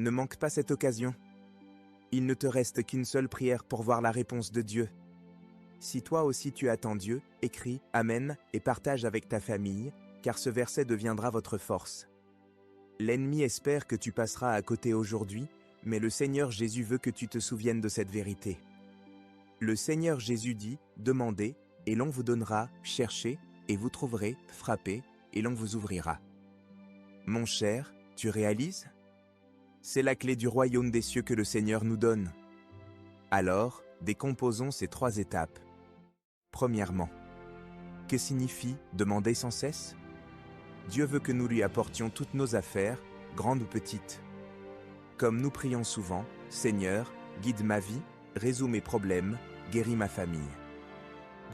Ne manque pas cette occasion. Il ne te reste qu'une seule prière pour voir la réponse de Dieu. Si toi aussi tu attends Dieu, écris « Amen » et partage avec ta famille, car ce verset deviendra votre force. L'ennemi espère que tu passeras à côté aujourd'hui, mais le Seigneur Jésus veut que tu te souviennes de cette vérité. Le Seigneur Jésus dit « Demandez, et l'on vous donnera, cherchez, et vous trouverez, frappez, et l'on vous ouvrira. » Mon cher, tu réalises ? C'est la clé du royaume des cieux que le Seigneur nous donne. Alors, décomposons ces 3 étapes. Premièrement, que signifie demander sans cesse ? Dieu veut que nous lui apportions toutes nos affaires, grandes ou petites. Comme nous prions souvent, Seigneur, guide ma vie, résous mes problèmes, guéris ma famille.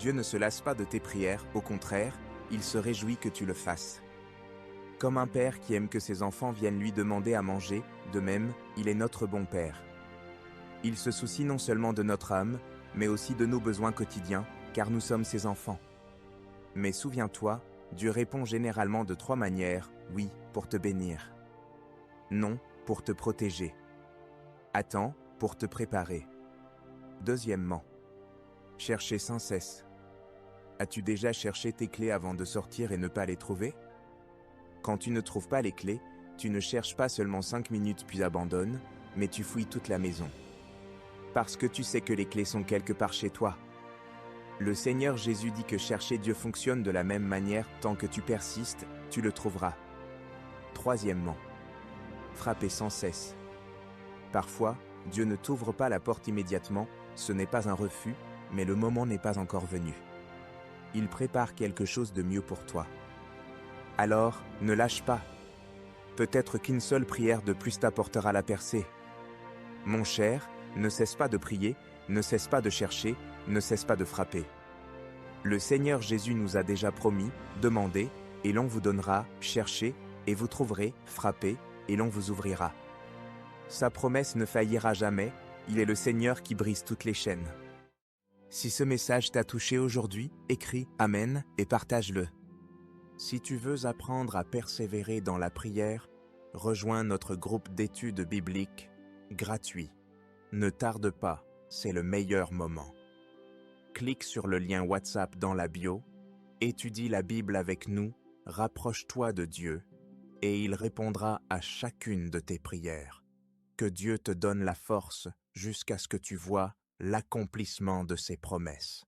Dieu ne se lasse pas de tes prières, au contraire, il se réjouit que tu le fasses. Comme un père qui aime que ses enfants viennent lui demander à manger, de même, il est notre bon père. Il se soucie non seulement de notre âme, mais aussi de nos besoins quotidiens, car nous sommes ses enfants. Mais souviens-toi, Dieu répond généralement de 3 manières, oui, pour te bénir. Non, pour te protéger. Attends, pour te préparer. Deuxièmement, chercher sans cesse. As-tu déjà cherché tes clés avant de sortir et ne pas les trouver ? Quand tu ne trouves pas les clés, tu ne cherches pas seulement 5 minutes puis abandonnes, mais tu fouilles toute la maison. Parce que tu sais que les clés sont quelque part chez toi. Le Seigneur Jésus dit que chercher Dieu fonctionne de la même manière, tant que tu persistes, tu le trouveras. Troisièmement, frapper sans cesse. Parfois, Dieu ne t'ouvre pas la porte immédiatement, ce n'est pas un refus, mais le moment n'est pas encore venu. Il prépare quelque chose de mieux pour toi. Alors, ne lâche pas. Peut-être qu'une seule prière de plus t'apportera la percée. Mon cher, ne cesse pas de prier, ne cesse pas de chercher, ne cesse pas de frapper. Le Seigneur Jésus nous a déjà promis, demandez, et l'on vous donnera, cherchez, et vous trouverez, frappez, et l'on vous ouvrira. Sa promesse ne faillira jamais, il est le Seigneur qui brise toutes les chaînes. Si ce message t'a touché aujourd'hui, écris « Amen » et partage-le. Si tu veux apprendre à persévérer dans la prière, rejoins notre groupe d'études bibliques, gratuit. Ne tarde pas, c'est le meilleur moment. Clique sur le lien WhatsApp dans la bio, étudie la Bible avec nous, rapproche-toi de Dieu, et il répondra à chacune de tes prières. Que Dieu te donne la force jusqu'à ce que tu vois l'accomplissement de ses promesses.